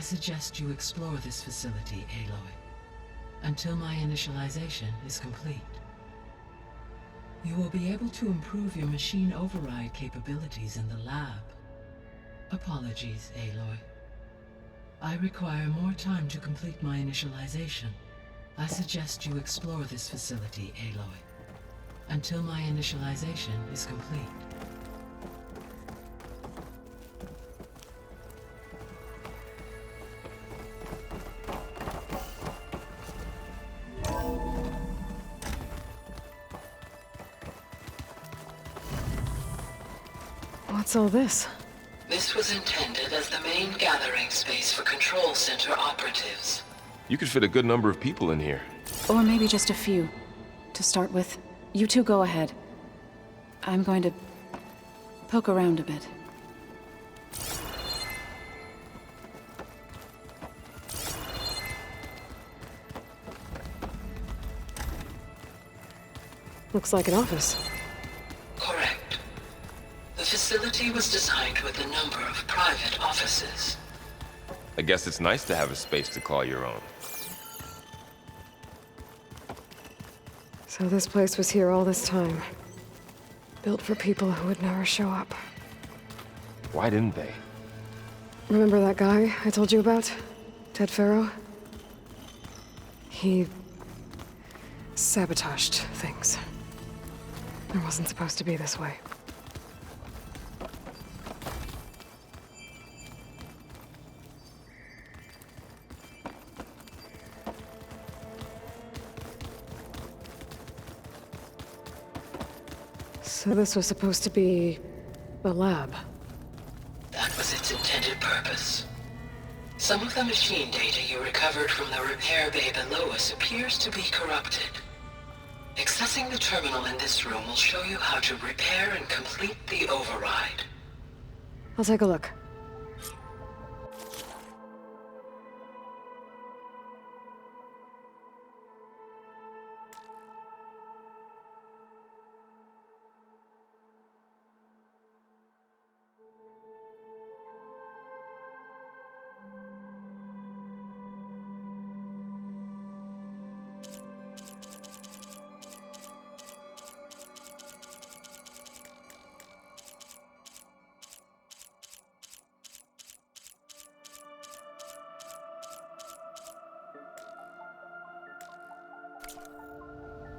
I suggest you explore this facility, Aloy, until my initialization is complete. You will be able to improve your machine override capabilities in the lab. Apologies, Aloy. I require more time to complete my initialization. I suggest you explore this facility, Aloy, until my initialization is complete. What's all this? This was intended as the main gathering space for control center operatives. You could fit a good number of people in here. Or maybe just a few. To start with, you two go ahead. I'm going to poke around a bit. Looks like an office. Correct. The facility was designed with a number of private offices. I guess it's nice to have a space to call your own. So this place was here all this time. Built for people who would never show up. Why didn't they? Remember that guy I told you about? Ted Farrow? He sabotaged things. It wasn't supposed to be this way. So this was supposed to be a lab. That was its intended purpose. Some of the machine data you recovered from the repair bay below us appears to be corrupted. Accessing the terminal in this room will show you how to repair and complete the override. I'll take a look.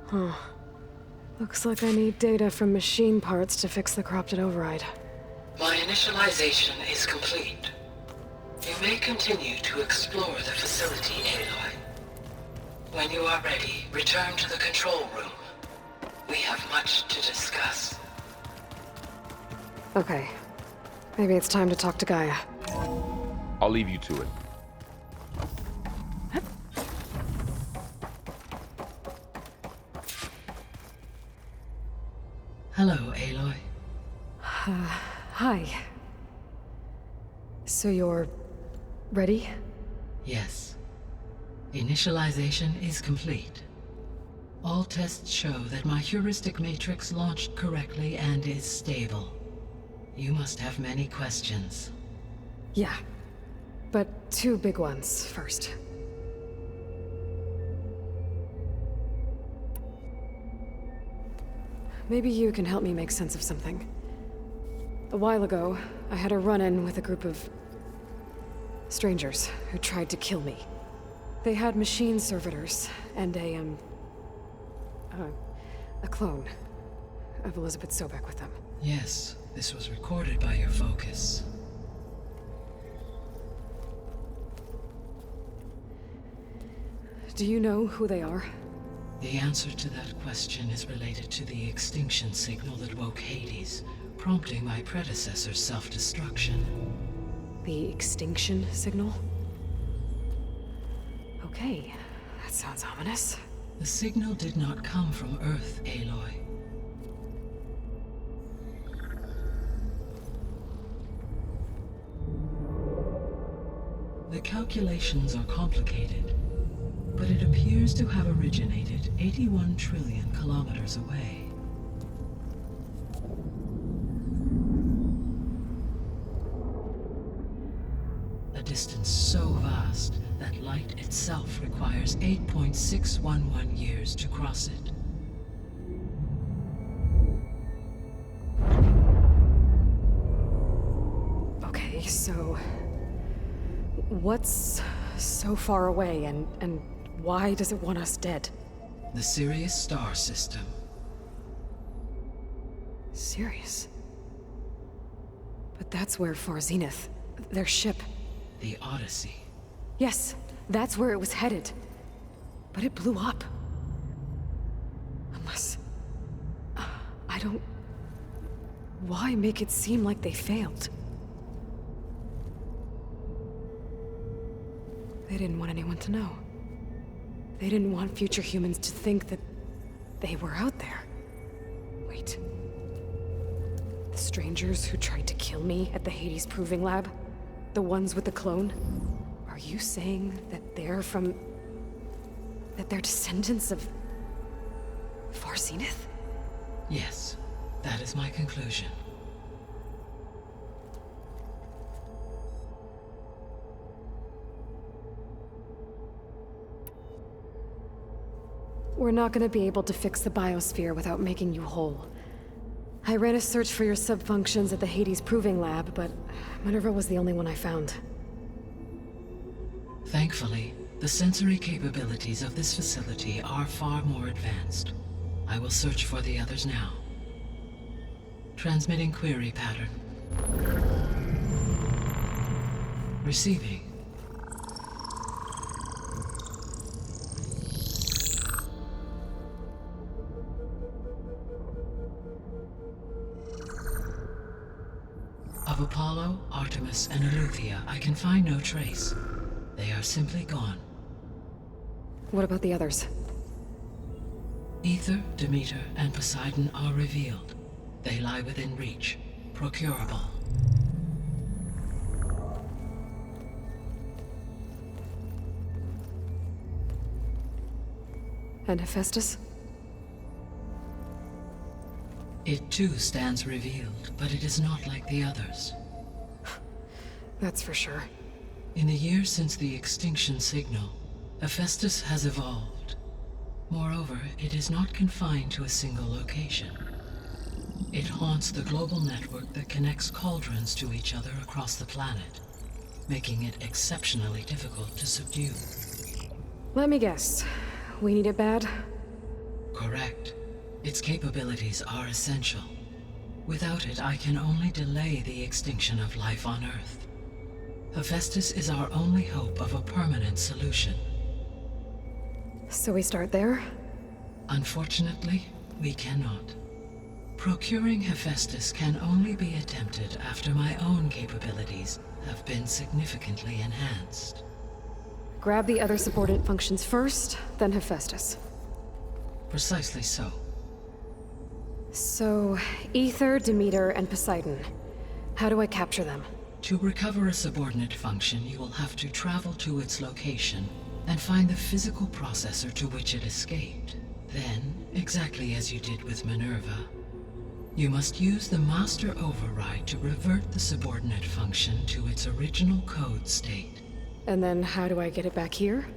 Huh. Looks like I need data from machine parts to fix the corrupted override. My initialization is complete. You may continue to explore the facility, Aloy. When you are ready, return to the control room. We have much to discuss. Okay. Maybe it's time to talk to Gaia. I'll leave you to it. Hello, Aloy. Hi. So you're ready? Yes. Initialization is complete. All tests show that my heuristic matrix launched correctly and is stable. You must have many questions. Yeah. But two big ones first. Maybe you can help me make sense of something. A while ago, I had a run-in with a group of strangers who tried to kill me. They had machine servitors and a clone of Elizabeth Sobek with them. Yes, this was recorded by your focus. Do you know who they are? The answer to that question is related to the extinction signal that woke Hades, prompting my predecessor's self-destruction. The extinction signal? Okay, that sounds ominous. The signal did not come from Earth, Aloy. The calculations are complicated, but it appears to have originated 81 trillion kilometers away. a distance so vast that light itself requires 8.611 years to cross it. Okay, so what's so far away, and why does it want us dead? The Sirius star system. Sirius? But that's where Far Zenith, their ship... The Odyssey. Yes, that's where it was headed. But it blew up. Unless... I don't... Why make it seem like they failed? They didn't want anyone to know. They didn't want future humans to think that they were out there. Wait. The strangers who tried to kill me at the Hades Proving Lab? The ones with the clone? Are you saying that they're from... that they're descendants of... Far Zenith? Yes, that is my conclusion. We're not gonna be able to fix the biosphere without making you whole. I ran a search for your sub-functions at the Hades Proving Lab, but Minerva was the only one I found. Thankfully, the sensory capabilities of this facility are far more advanced. I will search for the others now. Transmitting query pattern. Receiving. Of Apollo, Artemis, and Eleuthia, I can find no trace. They are simply gone. What about the others? Ether, Demeter, and Poseidon are revealed. They lie within reach, procurable. And Hephaestus? It too stands revealed, but it is not like the others. That's for sure. In the years since the extinction signal, Hephaestus has evolved. Moreover, it is not confined to a single location. It haunts the global network that connects cauldrons to each other across the planet, making it exceptionally difficult to subdue. Let me guess. We need it bad? Correct. Its capabilities are essential. Without it, I can only delay the extinction of life on Earth. Hephaestus is our only hope of a permanent solution. So we start there? Unfortunately, we cannot. Procuring Hephaestus can only be attempted after my own capabilities have been significantly enhanced. Grab the other subordinate functions first, then Hephaestus. Precisely so. So, Ether, Demeter, and Poseidon. How do I capture them? To recover a subordinate function, you will have to travel to its location and find the physical processor to which it escaped. Then, exactly as you did with Minerva, you must use the master override to revert the subordinate function to its original code state. And then how do I get it back here?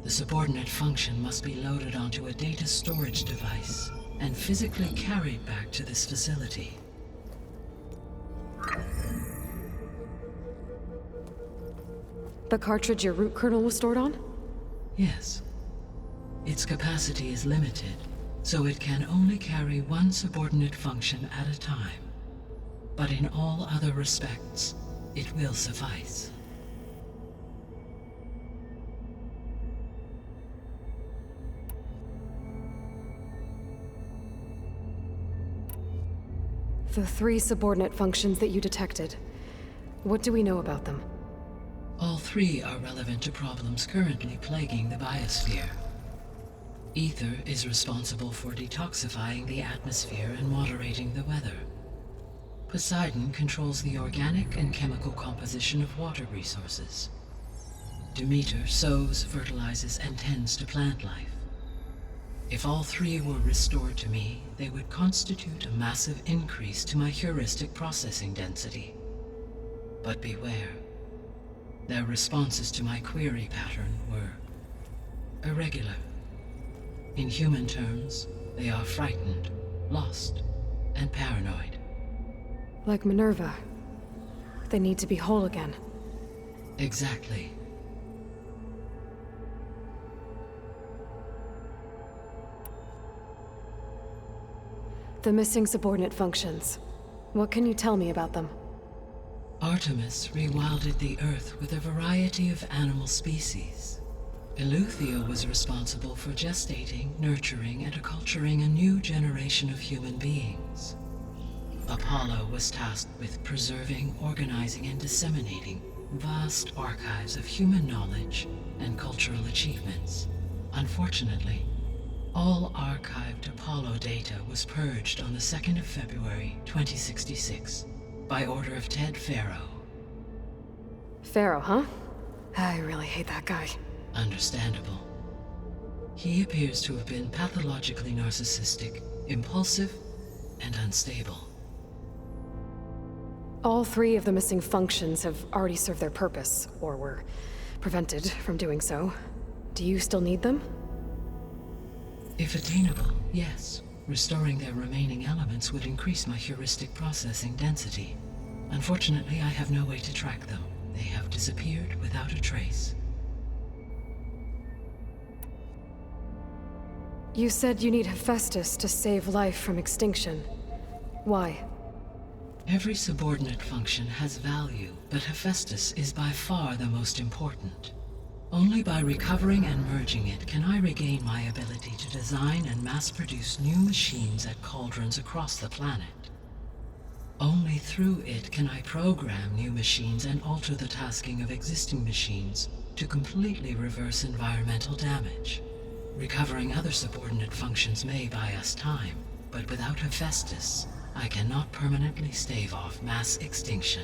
The subordinate function must be loaded onto a data storage device and physically carried back to this facility. The cartridge your root kernel was stored on? Yes. Its capacity is limited, so it can only carry one subordinate function at a time. But in all other respects, it will suffice. The 3 subordinate functions that you detected. What do we know about them? All 3 are relevant to problems currently plaguing the biosphere. Ether is responsible for detoxifying the atmosphere and moderating the weather. Poseidon controls the organic and chemical composition of water resources. Demeter sows, fertilizes, and tends to plant life. If all 3 were restored to me, they would constitute a massive increase to my heuristic processing density. But beware. Their responses to my query pattern were irregular. In human terms, they are frightened, lost, and paranoid. Like Minerva. They need to be whole again. Exactly. The missing subordinate functions. What can you tell me about them? Artemis rewilded the Earth with a variety of animal species. Eleuthia was responsible for gestating, nurturing, and acculturating a new generation of human beings. Apollo was tasked with preserving, organizing, and disseminating vast archives of human knowledge and cultural achievements. Unfortunately, all archived Apollo data was purged on the 2nd of February, 2066, by order of Ted Faro. Pharaoh, huh? I really hate that guy. Understandable. He appears to have been pathologically narcissistic, impulsive, and unstable. All 3 of the missing functions have already served their purpose, or were prevented from doing so. Do you still need them? If attainable, yes. Restoring their remaining elements would increase my heuristic processing density. Unfortunately, I have no way to track them. They have disappeared without a trace. You said you need Hephaestus to save life from extinction. Why? Every subordinate function has value, but Hephaestus is by far the most important. Only by recovering and merging it can I regain my ability to design and mass-produce new machines at cauldrons across the planet. Only through it can I program new machines and alter the tasking of existing machines to completely reverse environmental damage. Recovering other subordinate functions may buy us time, but without Hephaestus, I cannot permanently stave off mass extinction.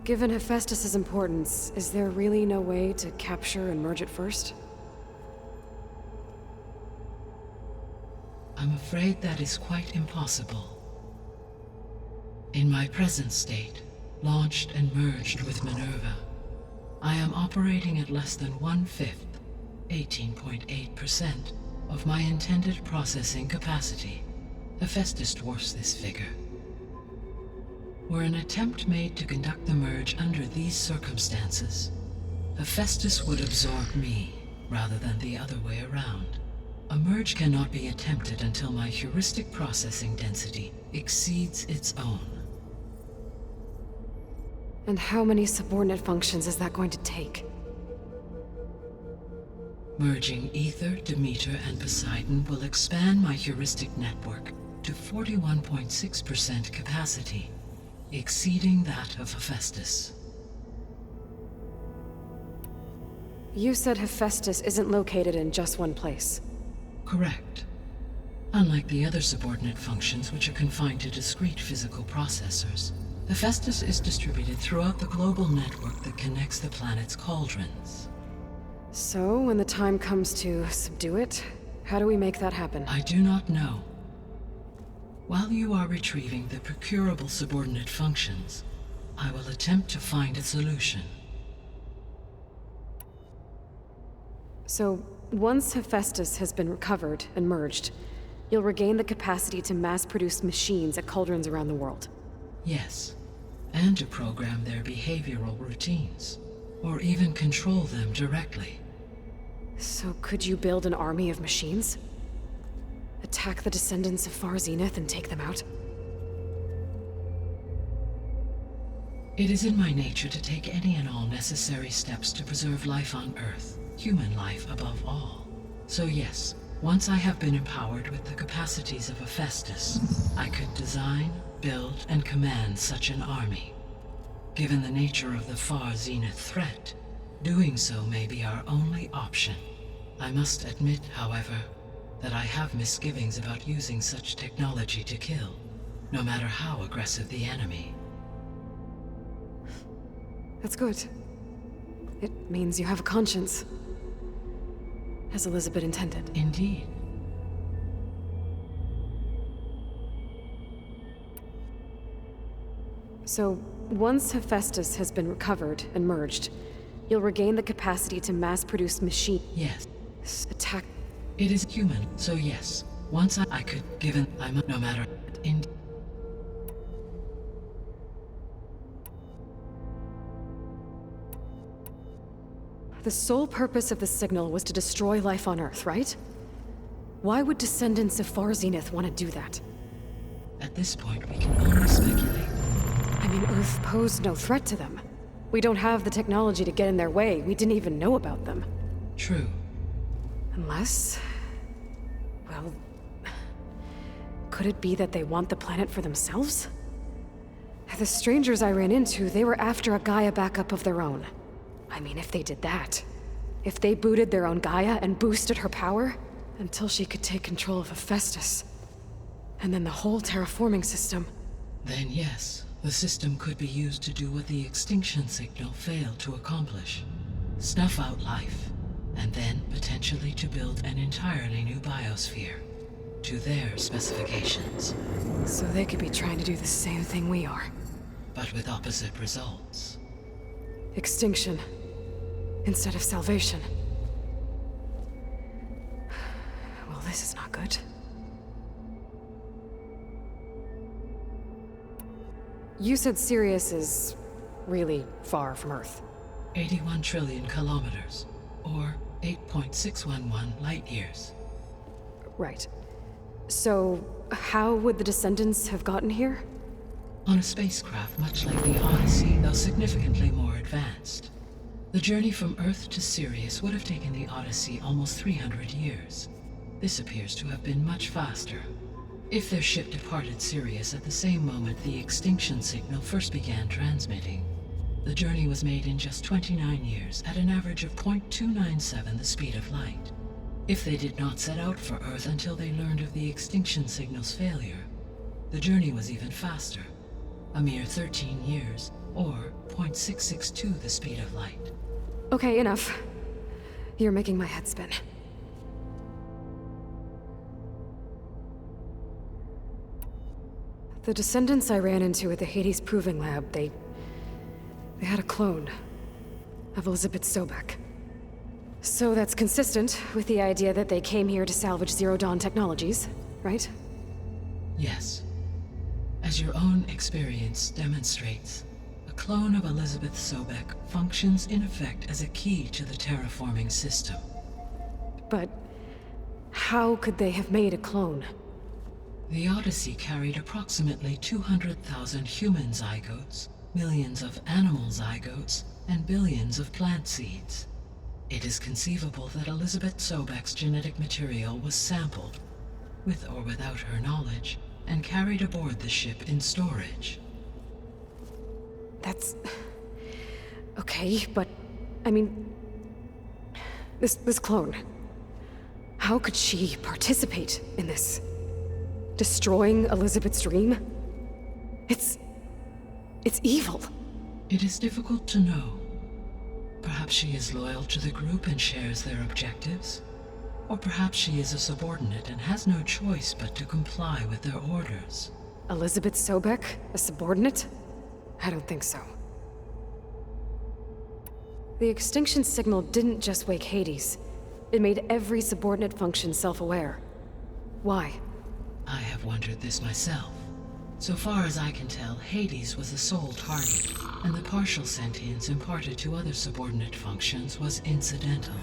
Given Hephaestus's importance, is there really no way to capture and merge it first? I'm afraid that is quite impossible. In my present state, launched and merged with Minerva, I am operating at less than 1/5, 18.8%, of my intended processing capacity. Hephaestus dwarfs this figure. Were an attempt made to conduct the merge under these circumstances, Hephaestus would absorb me, rather than the other way around. A merge cannot be attempted until my heuristic processing density exceeds its own. And how many subordinate functions is that going to take? Merging Ether, Demeter, and Poseidon will expand my heuristic network to 41.6% capacity, exceeding that of Hephaestus. You said Hephaestus isn't located in just one place. Correct. Unlike the other subordinate functions, which are confined to discrete physical processors, Hephaestus is distributed throughout the global network that connects the planet's cauldrons. So, when the time comes to subdue it, how do we make that happen? I do not know. While you are retrieving the procurable subordinate functions, I will attempt to find a solution. So, once Hephaestus has been recovered and merged, you'll regain the capacity to mass-produce machines at cauldrons around the world. Yes, and to program their behavioral routines, or even control them directly. So could you build an army of machines? Attack the descendants of Far Zenith and take them out? It is in my nature to take any and all necessary steps to preserve life on Earth, human life above all. So yes, once I have been empowered with the capacities of Hephaestus, I could design, build, and command such an army. Given the nature of the Far Zenith threat, doing so may be our only option. I must admit, however, that I have misgivings about using such technology to kill, no matter how aggressive the enemy. That's good. It means you have a conscience. As Elizabeth intended. Indeed. So, once Hephaestus has been recovered and merged, you'll regain the capacity to mass-produce machine... Yes. attack... It is human, so yes. Once I could, given I'm no matter... The sole purpose of the signal was to destroy life on Earth, right? Why would descendants of Far Zenith want to do that? At this point, we can only speculate. I mean, Earth posed no threat to them. We don't have the technology to get in their way. We didn't even know about them. True. Unless... well... could it be that they want the planet for themselves? The strangers I ran into, they were after a Gaia backup of their own. I mean, if they did that... if they booted their own Gaia and boosted her power... until she could take control of Hephaestus. And then the whole terraforming system... Then yes, the system could be used to do what the extinction signal failed to accomplish. Snuff out life, and then potentially to build an entirely new biosphere. To their specifications. So they could be trying to do the same thing we are. But with opposite results. Extinction. Instead of salvation. Well, this is not good. You said Sirius is really far from Earth. 81 trillion kilometers, or 8.611 light years. Right. So, how would the descendants have gotten here? On a spacecraft much like the Odyssey, though significantly more advanced. The journey from Earth to Sirius would have taken the Odyssey almost 300 years. This appears to have been much faster. If their ship departed Sirius at the same moment the extinction signal first began transmitting, the journey was made in just 29 years at an average of 0.297 the speed of light. If they did not set out for Earth until they learned of the extinction signal's failure, the journey was even faster, a mere 13 years, or 0.662 the speed of light. Okay, enough. You're making my head spin. The descendants I ran into at the Hades Proving Lab, they had a clone of Elizabeth Sobek. So that's consistent with the idea that they came here to salvage Zero Dawn technologies, right? Yes. As your own experience demonstrates, a clone of Elizabeth Sobek functions in effect as a key to the terraforming system. But how could they have made a clone? The Odyssey carried approximately 200,000 human zygotes, millions of animal zygotes, and billions of plant seeds. It is conceivable that Elizabeth Sobek's genetic material was sampled, with or without her knowledge, and carried aboard the ship in storage. That's... okay, but... I mean... This clone... how could she participate in this? Destroying Elizabeth's dream? It's evil. It is difficult to know. Perhaps she is loyal to the group and shares their objectives. Or perhaps she is a subordinate and has no choice but to comply with their orders. Elizabeth Sobek? A subordinate? I don't think so. The extinction signal didn't just wake Hades. It made every subordinate function self-aware. Why? I have wondered this myself. So far as I can tell, Hades was the sole target, and the partial sentience imparted to other subordinate functions was incidental.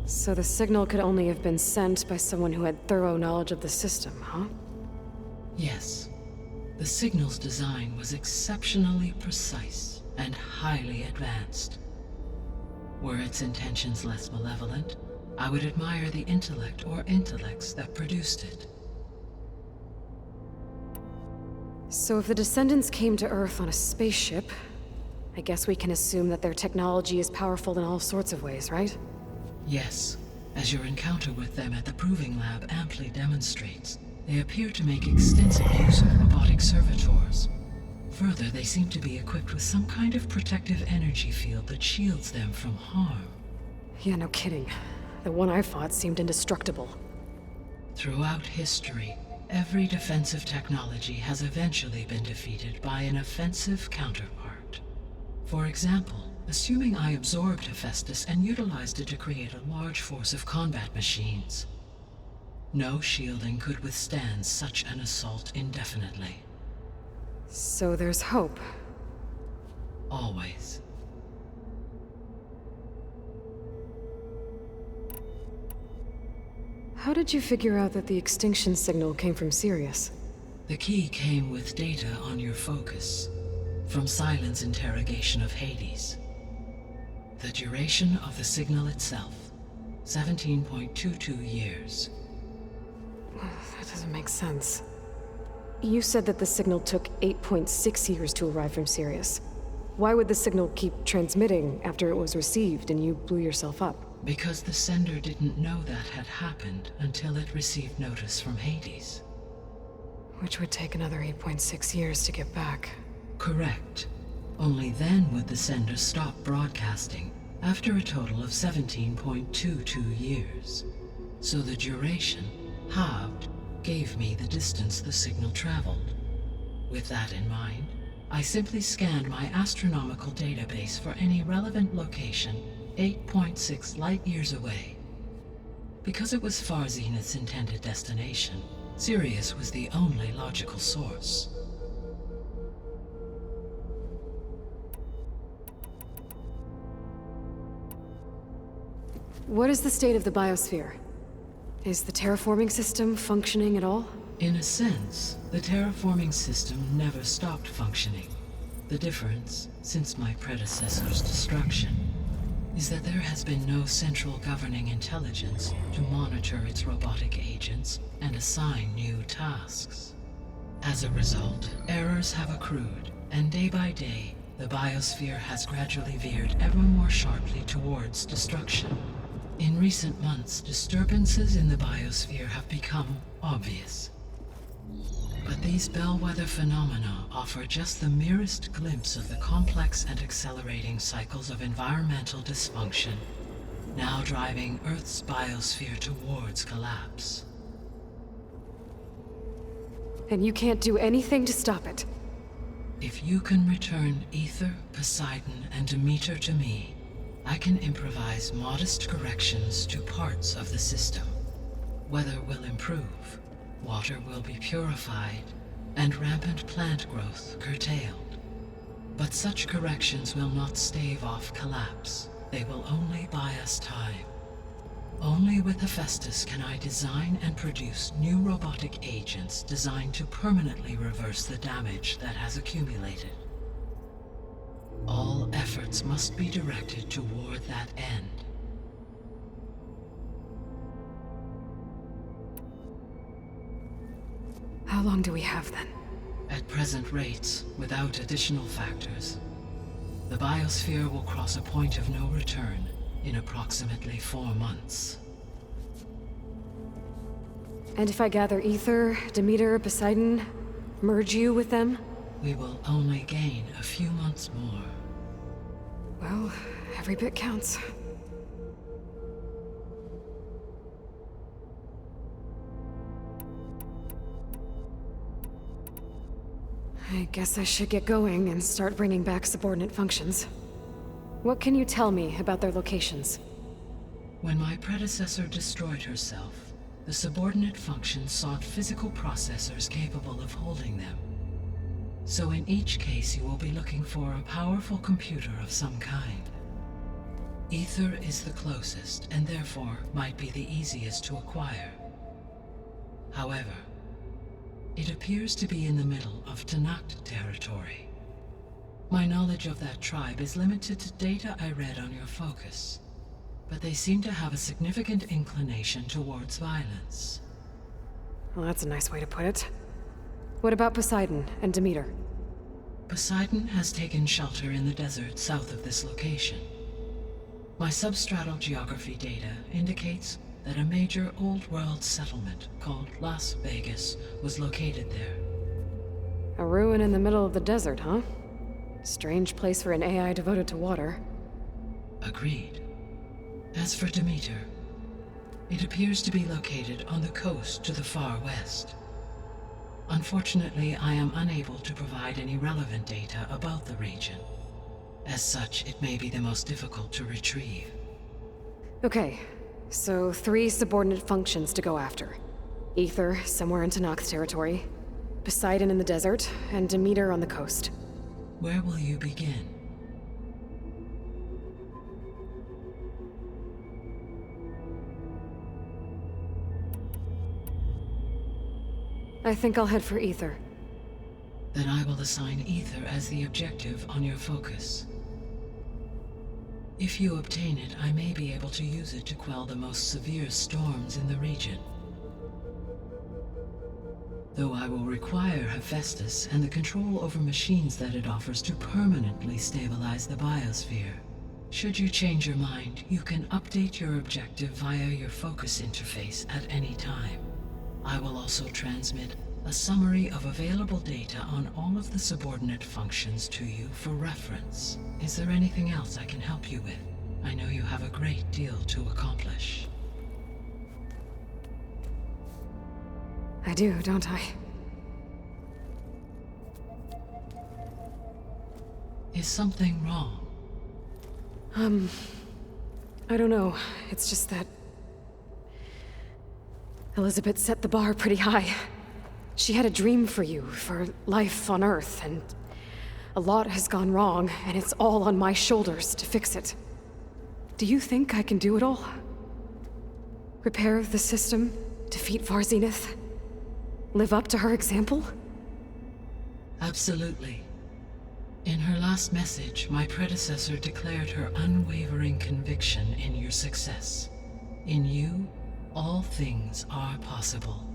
So the signal could only have been sent by someone who had thorough knowledge of the system, huh? Yes. The signal's design was exceptionally precise and highly advanced. Were its intentions less malevolent, I would admire the intellect or intellects that produced it. So if the descendants came to Earth on a spaceship, I guess we can assume that their technology is powerful in all sorts of ways, right? Yes. As your encounter with them at the Proving Lab amply demonstrates, they appear to make extensive use of robotic servitors. Further, they seem to be equipped with some kind of protective energy field that shields them from harm. Yeah, no kidding. The one I fought seemed indestructible. Throughout history, Every defensive technology has eventually been defeated by an offensive counterpart. For example, assuming I absorbed Hephaestus and utilized it to create a large force of combat machines. No shielding could withstand such an assault indefinitely. So there's hope. Always. How did you figure out that the extinction signal came from Sirius? The key came with data on your focus, from Silent's interrogation of Hades. The duration of the signal itself, 17.22 years. That doesn't make sense. You said that the signal took 8.6 years to arrive from Sirius. Why would the signal keep transmitting after it was received and you blew yourself up? Because the sender didn't know that had happened until it received notice from Hades. Which would take another 8.6 years to get back. Correct. Only then would the sender stop broadcasting, after a total of 17.22 years. So the duration, halved, gave me the distance the signal traveled. With that in mind, I simply scanned my astronomical database for any relevant location 8.6 light-years away. Because it was far Zenith's intended destination, Sirius was the only logical source. What is the state of the biosphere? Is the terraforming system functioning at all? In a sense, the terraforming system never stopped functioning. The difference, since my predecessor's destruction, is that there has been no central governing intelligence to monitor its robotic agents and assign new tasks. As a result, errors have accrued, and day by day, the biosphere has gradually veered ever more sharply towards destruction. In recent months, disturbances in the biosphere have become obvious. But these bellwether phenomena offer just the merest glimpse of the complex and accelerating cycles of environmental dysfunction, now driving Earth's biosphere towards collapse. And you can't do anything to stop it? If you can return Ether, Poseidon, and Demeter to me, I can improvise modest corrections to parts of the system. Weather will improve, water will be purified, and rampant plant growth curtailed. But such corrections will not stave off collapse. They will only buy us time. Only with Hephaestus can I design and produce new robotic agents designed to permanently reverse the damage that has accumulated. All efforts must be directed toward that end. How long do we have then? At present rates, without additional factors, the biosphere will cross a point of no return in approximately 4 months. And if I gather Ether, Demeter, Poseidon, merge you with them? We will only gain a few months more. Well, every bit counts. I guess I should get going and start bringing back subordinate functions. What can you tell me about their locations? When my predecessor destroyed herself, the subordinate functions sought physical processors capable of holding them. So in each case you will be looking for a powerful computer of some kind. Ether is the closest, and therefore might be the easiest to acquire. However, it appears to be in the middle of Tanakh territory. My knowledge of that tribe is limited to data I read on your focus, but they seem to have a significant inclination towards violence. Well, that's a nice way to put it. What about Poseidon and Demeter? Poseidon has taken shelter in the desert south of this location. My substratal geography data indicates that a major old-world settlement called Las Vegas was located there. A ruin in the middle of the desert, huh? Strange place for an AI devoted to water. Agreed. As for Demeter, it appears to be located on the coast to the far west. Unfortunately, I am unable to provide any relevant data about the region. As such, it may be the most difficult to retrieve. Okay, so 3 subordinate functions to go after. Ether, somewhere in Tanakh territory. Poseidon in the desert, and Demeter on the coast. Where will you begin? I think I'll head for Ether. Then I will assign Ether as the objective on your focus. If you obtain it, I may be able to use it to quell the most severe storms in the region. Though I will require Hephaestus and the control over machines that it offers to permanently stabilize the biosphere. Should you change your mind, you can update your objective via your focus interface at any time. I will also transmit a summary of available data on all of the subordinate functions to you for reference. Is there anything else I can help you with? I know you have a great deal to accomplish. I do, don't I? Is something wrong? I don't know. It's just that Elizabeth set the bar pretty high. She had a dream for you, for life on Earth, and a lot has gone wrong, and it's all on my shoulders to fix it. Do you think I can do it all? Repair the system, defeat Varzenith, live up to her example? Absolutely. In her last message, my predecessor declared her unwavering conviction in your success. In you, all things are possible.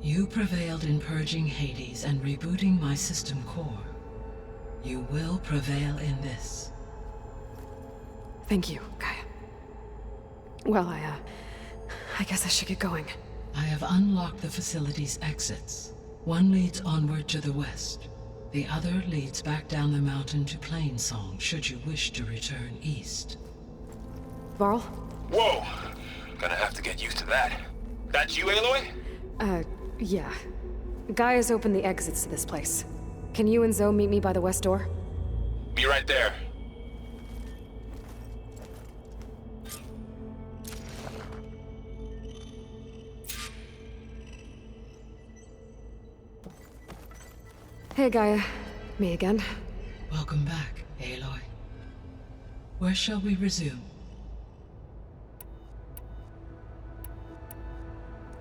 You prevailed in purging Hades and rebooting my system core. You will prevail in this. Thank you, Gaia. Well, I guess I should get going. I have unlocked the facility's exits. One leads onward to the west. The other leads back down the mountain to Plainsong, should you wish to return east. Varl? Whoa! Gonna have to get used to that. That's you, Aloy? Yeah. Gaia's opened the exits to this place. Can you and Zoe meet me by the west door? Be right there. Hey, Gaia. Me again. Welcome back, Aloy. Where shall we resume?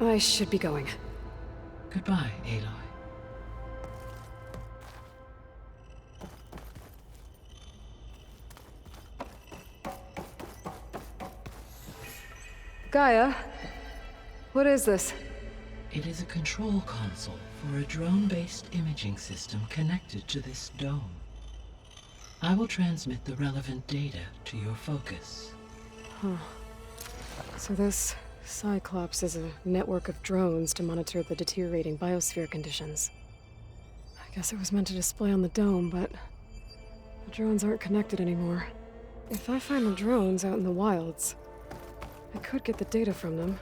I should be going. Goodbye, Aloy. Gaia? What is this? It is a control console for a drone-based imaging system connected to this dome. I will transmit the relevant data to your focus. So this Cyclops is a network of drones to monitor the deteriorating biosphere conditions. I guess it was meant to display on the dome, but the drones aren't connected anymore. If I find the drones out in the wilds, I could get the data from them,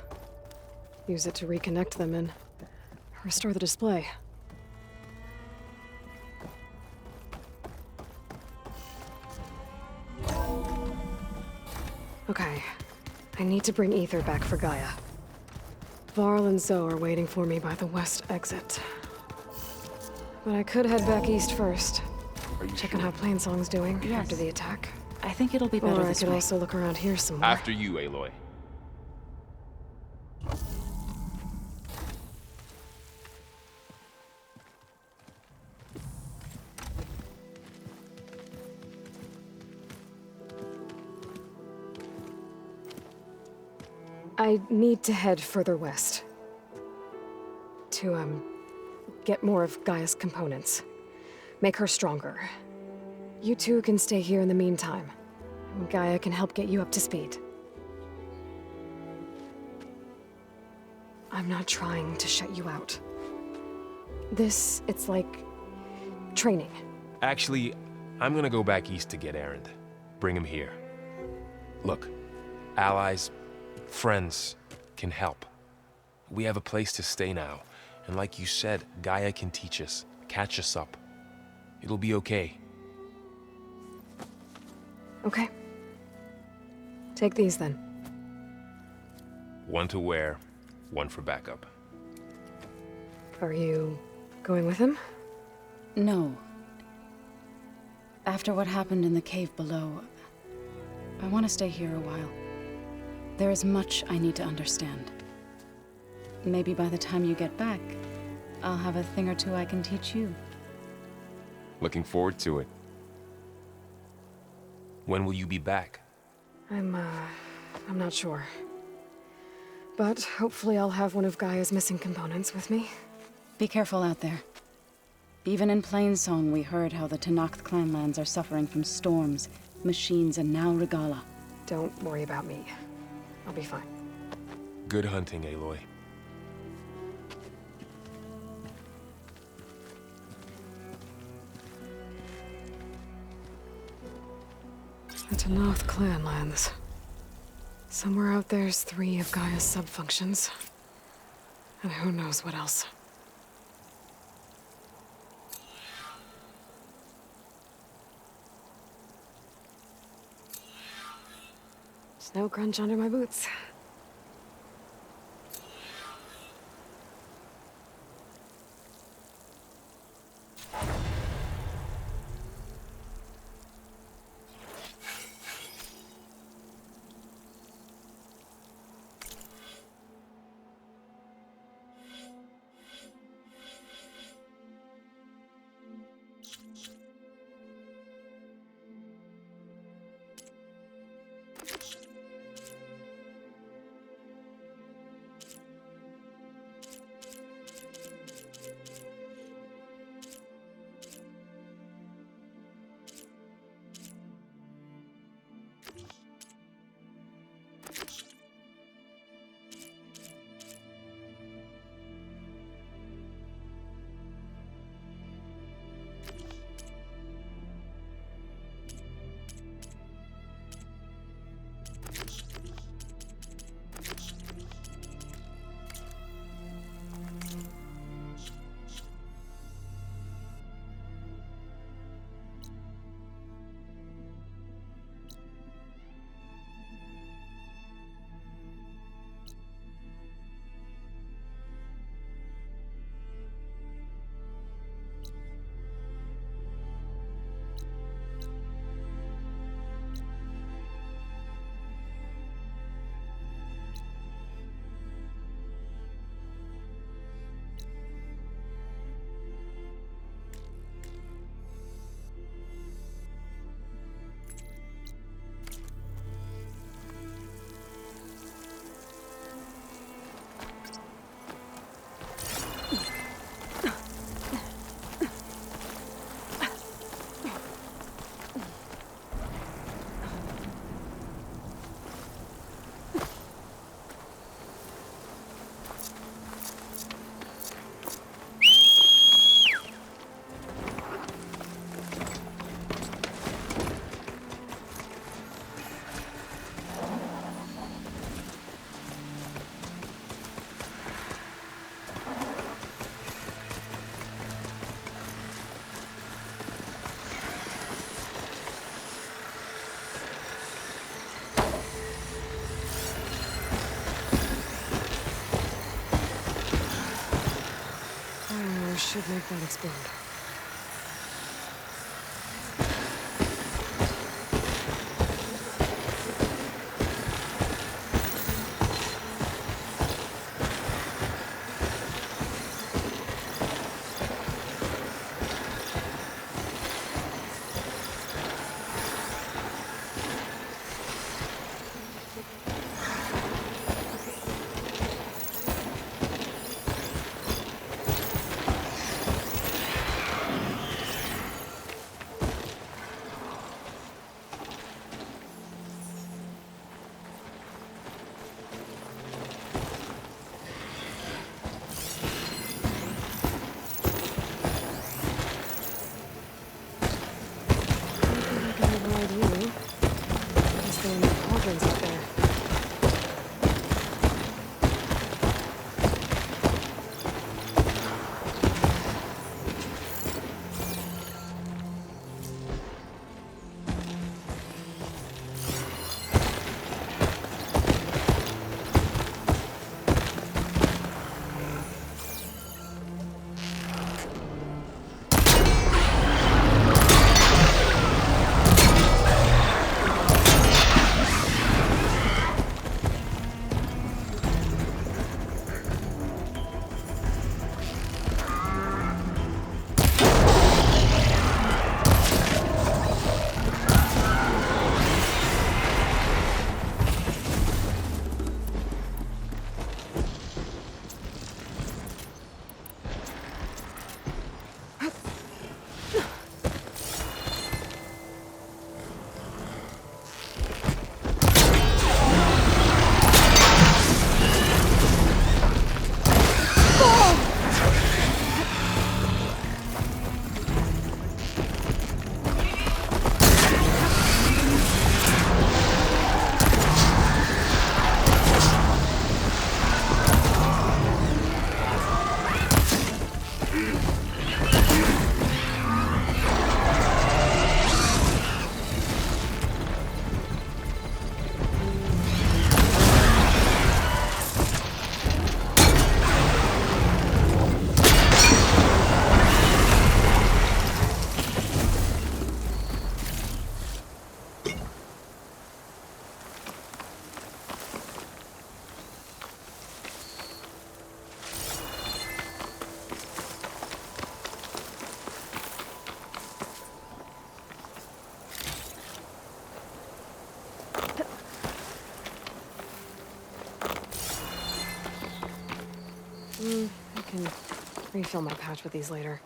use it to reconnect them and restore the display. Okay, I need to bring Ether back for Gaia. Varl and Zoe are waiting for me by the west exit. But I could head back east first. Check on how Plainsong's doing after the attack. I think it'll be better Or I this could way. also look around here some more. After you, Aloy. I need to head further west. To, get more of Gaia's components. Make her stronger. You two can stay here in the meantime. Gaia can help get you up to speed. I'm not trying to shut you out. It's like training. Actually, I'm gonna go back east to get Erend. Bring him here. Look, allies, friends can help. We have a place to stay now, And like you said, Gaia can teach us, catch us up. It'll be okay. Okay. Take these then. One to wear, one for backup. Are you going with him? No. After what happened in the cave below, I want to stay here a while. There is much I need to understand. Maybe by the time you get back, I'll have a thing or two I can teach you. Looking forward to it. When will you be back? I'm not sure. But hopefully I'll have one of Gaia's missing components with me. Be careful out there. Even in Plainsong, we heard how the Tenakth clanlands are suffering from storms, machines, and now Regala. Don't worry about me. I'll be fine. Good hunting, Aloy. The Tenakth clanlands. Somewhere out there's 3 of Gaia's subfunctions. And who knows what else. Snow crunch under my boots. Should make that explode. I can refill my pouch with these later.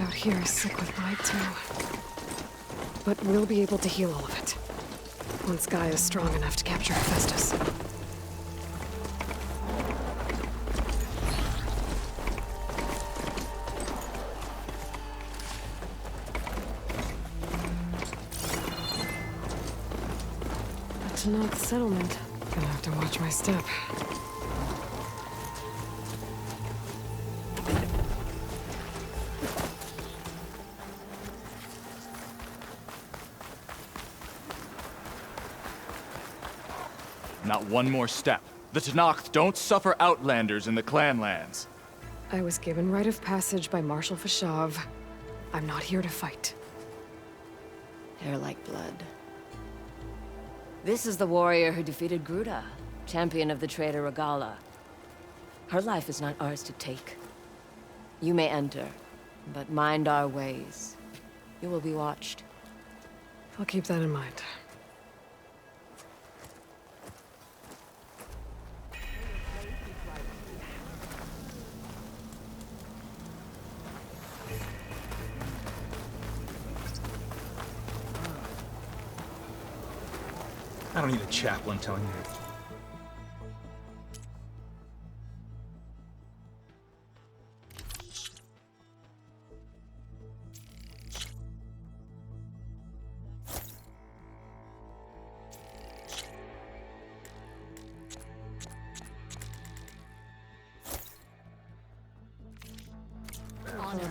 Out here is sick with blight too. But we'll be able to heal all of it. Once Guy is strong enough to capture Hephaestus. The Tanakh settlement. Gonna have to watch my step. Not one more step. The Tanakh don't suffer outlanders in the Clanlands. I was given rite of passage by Marshal Fashav. I'm not here to fight. Hair like blood. This is the warrior who defeated Gruda, champion of the traitor Regala. Her life is not ours to take. You may enter, but mind our ways. You will be watched. I'll keep that in mind. I don't need a chaplain telling me.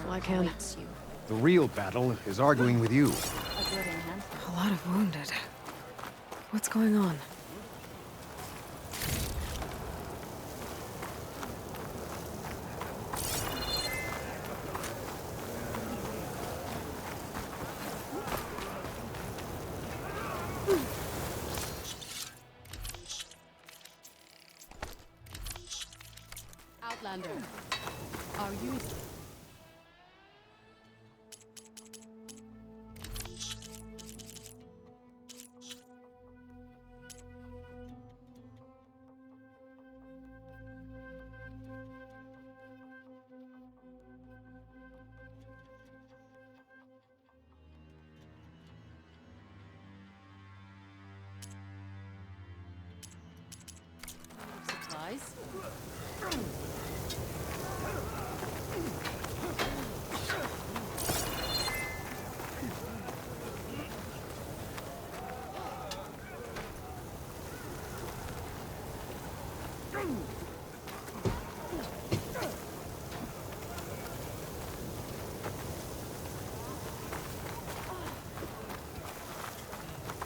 Blackhand. The real battle is arguing with you. A lot of wounded. What's going on? Outlander, are you... supplies?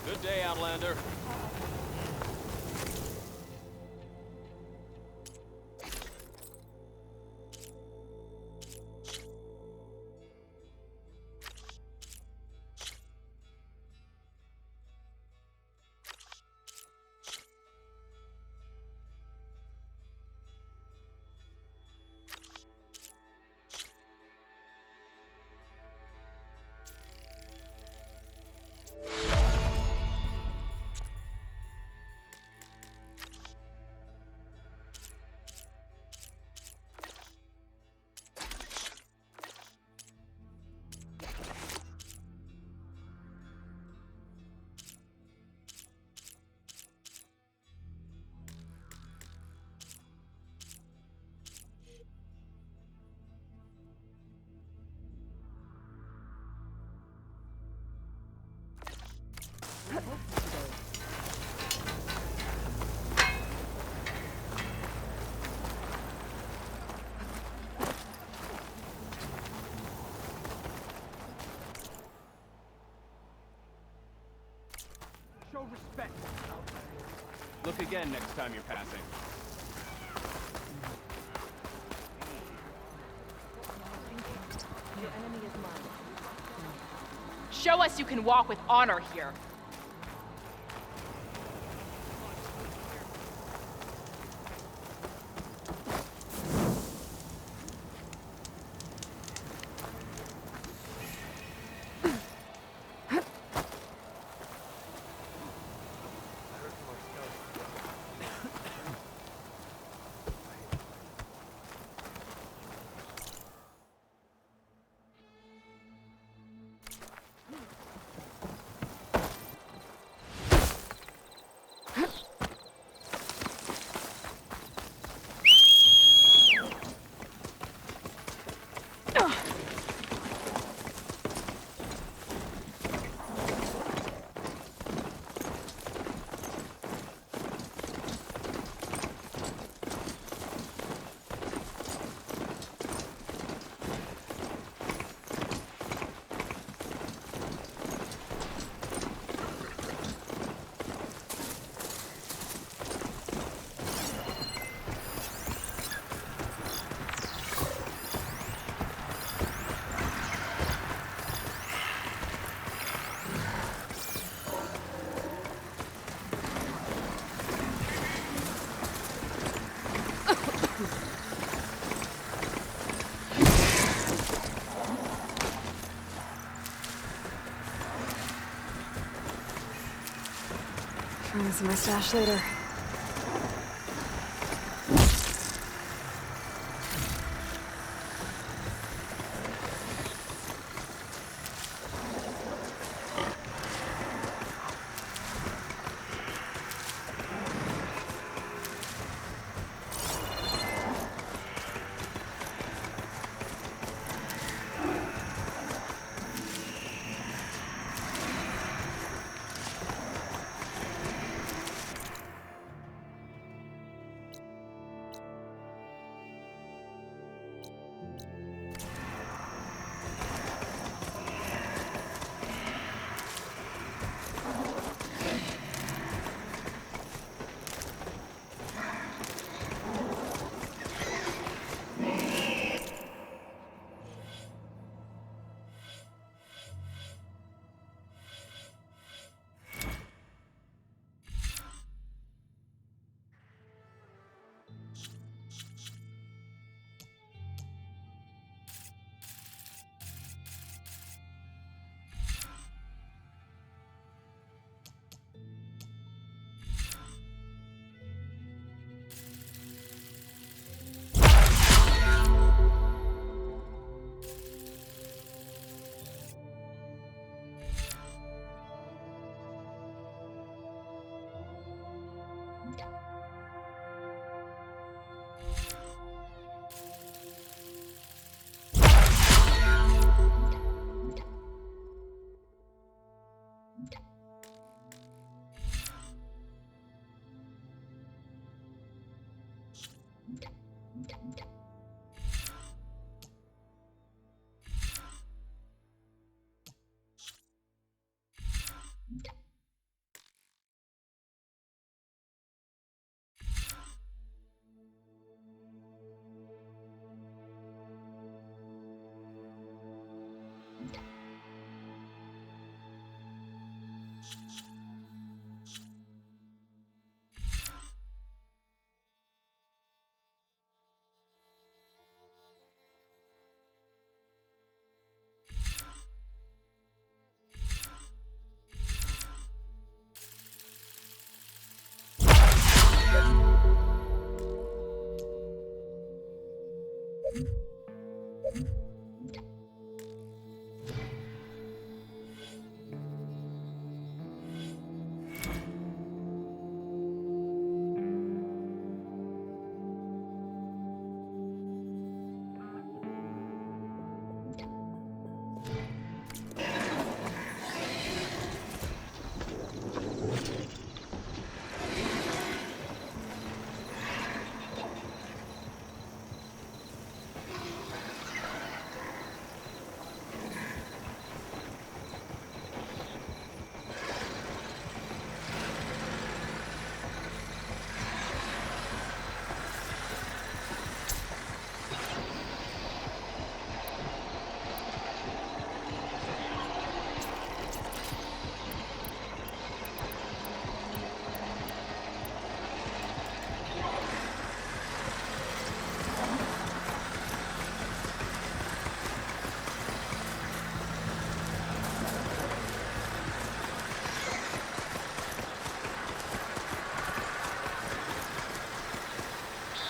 Good day, Outlander. Look again next time you're passing. Show us you can walk with honor here. I'll see my stash later.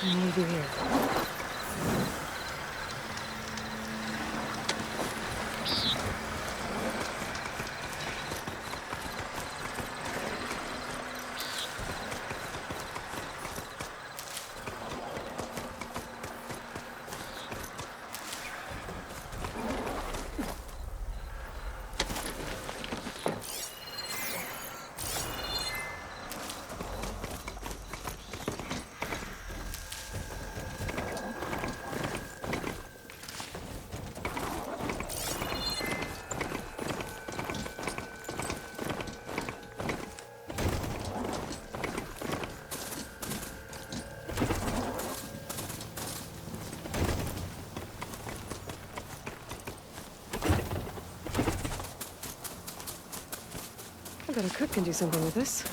I'll leave you here. I bet a cook can do something with this.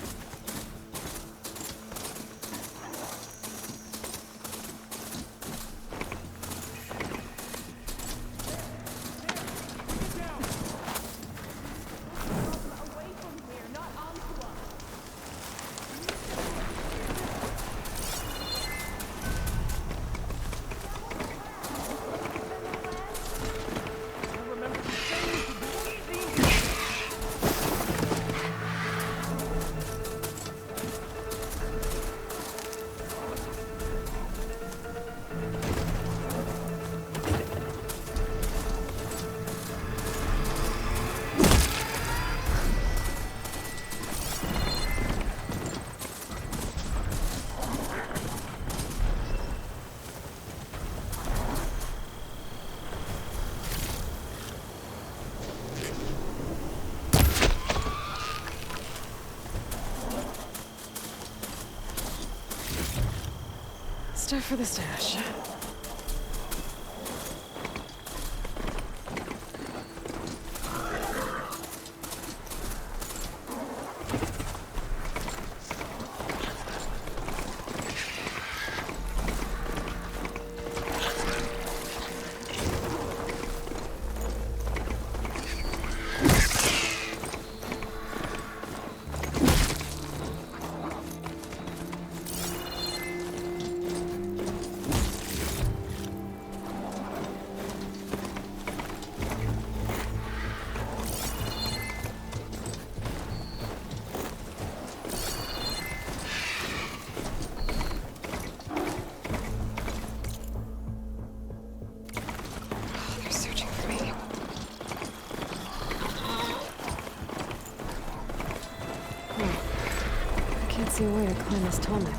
Stuff for the stash. See a way to climb this tall neck.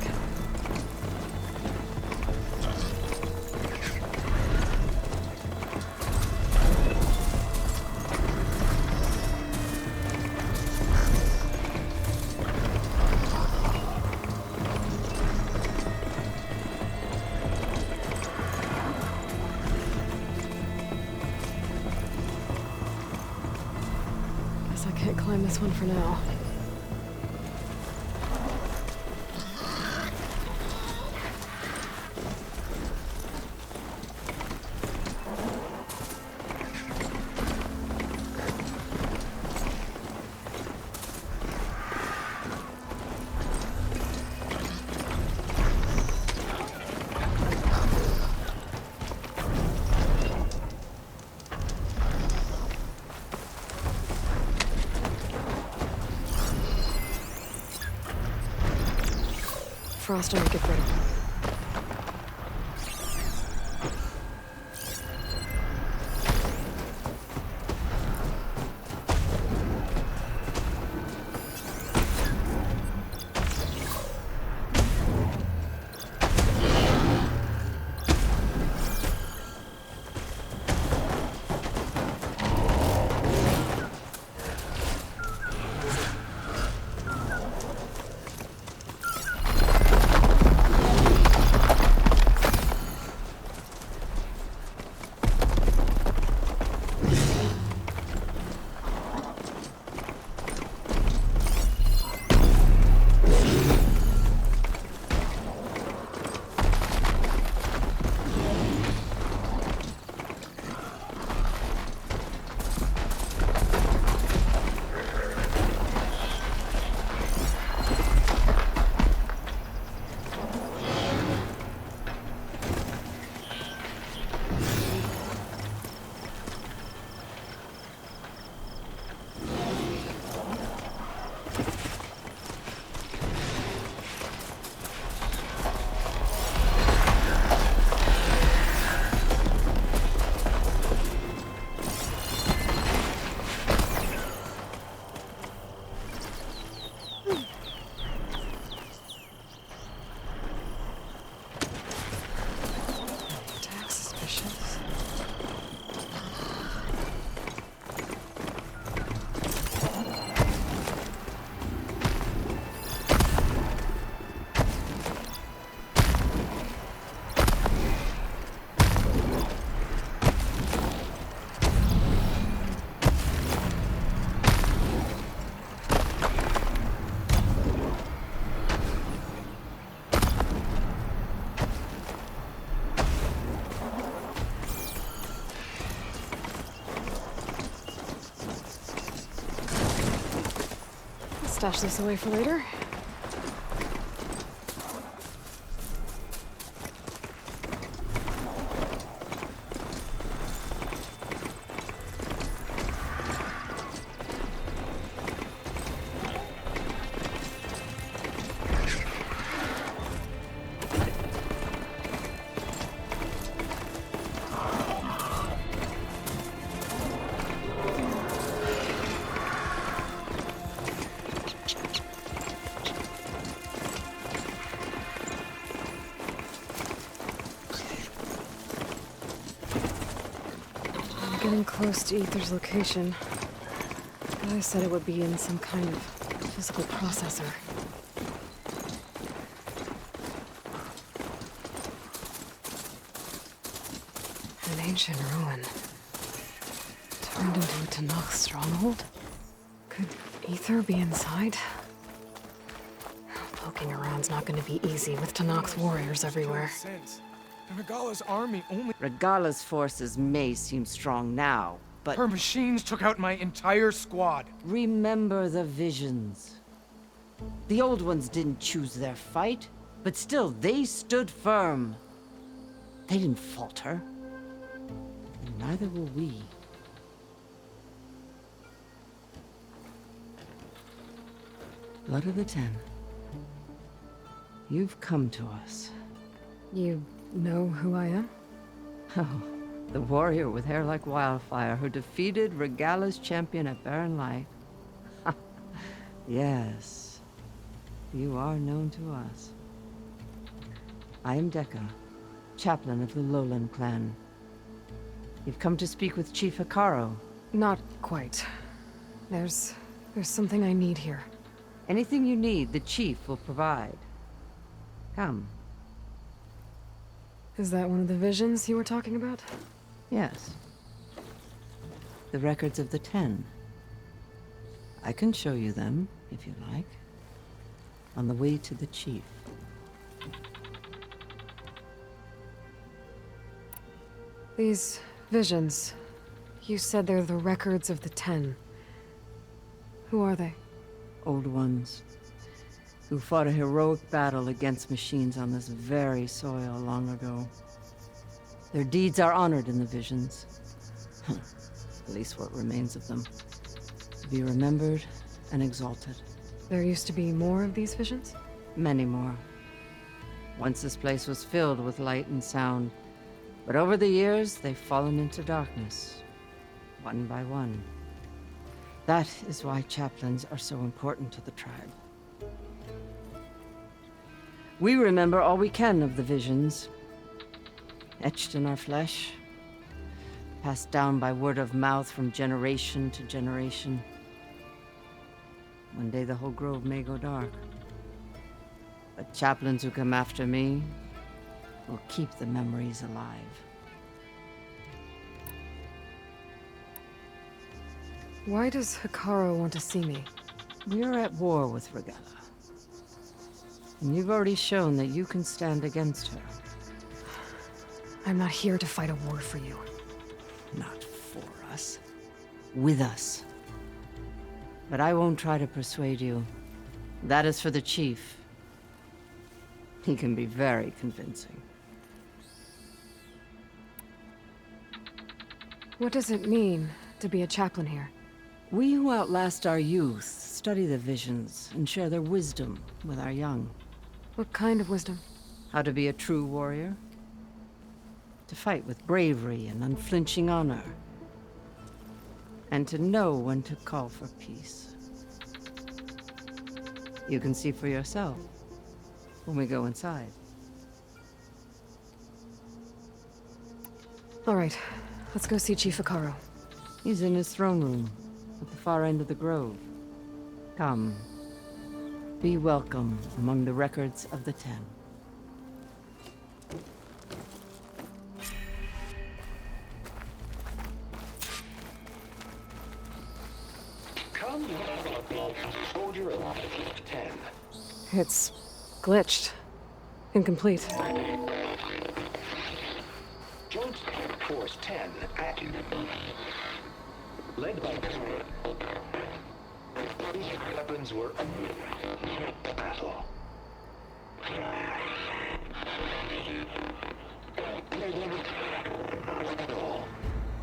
Guess I can't climb this one for now. Frost and make it brittle. stash this away for later. Getting close to Ether's location. I said it would be in some kind of physical processor. An ancient ruin. Turned into a Tanakh stronghold? Could Ether be inside? Poking around's not gonna be easy with Tanakh's warriors everywhere. Regala's army only... Regala's forces may seem strong now, but... Her machines took out my entire squad. Remember the visions. The old ones didn't choose their fight, but still, they stood firm. They didn't falter. And neither will we. Blood of the Ten. You've come to us. You know who I am? Oh, the warrior with hair like wildfire who defeated Regala's champion at Barren Light. Yes, you are known to us. I am Dekka, chaplain of the Lowland clan. You've come to speak with Chief Hikaru. Not quite. There's something I need here. Anything you need, the chief will provide. Come. Is that one of the visions you were talking about? Yes. The records of the 10. I can show you them, if you like. On the way to the chief. These visions, you said they're the records of the 10. Who are they? Old ones. Who fought a heroic battle against machines on this very soil long ago. Their deeds are honored in the visions. At least what remains of them. To be remembered and exalted. There used to be more of these visions? Many more. Once this place was filled with light and sound, but over the years, they've fallen into darkness, one by one. That is why chaplains are so important to the tribe. We remember all we can of the visions, etched in our flesh, passed down by word of mouth from generation to generation. One day the whole grove may go dark. But chaplains who come after me will keep the memories alive. Why does Hikaru want to see me? We're at war with Regala. And you've already shown that you can stand against her. I'm not here to fight a war for you. Not for us. With us. But I won't try to persuade you. That is for the chief. He can be very convincing. What does it mean to be a chaplain here? We who outlast our youth study the visions and share their wisdom with our young. What kind of wisdom? How to be a true warrior. To fight with bravery and unflinching honor. And to know when to call for peace. You can see for yourself when we go inside. All right, let's go see Chief Hikaru. He's in his throne room, at the far end of the grove. Come. Be welcome among the records of the 10. Come, soldier of 10. It's glitched. Incomplete. Joint Force 10 active. Led by... Weapons were battle.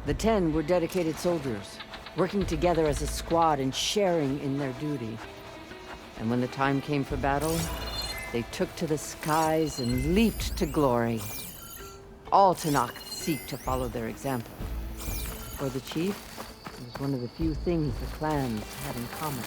The 10 were dedicated soldiers, working together as a squad and sharing in their duty. And when the time came for battle, they took to the skies and leaped to glory. All Tenakth seek to follow their example. For the chief, it was one of the few things the clans had in common.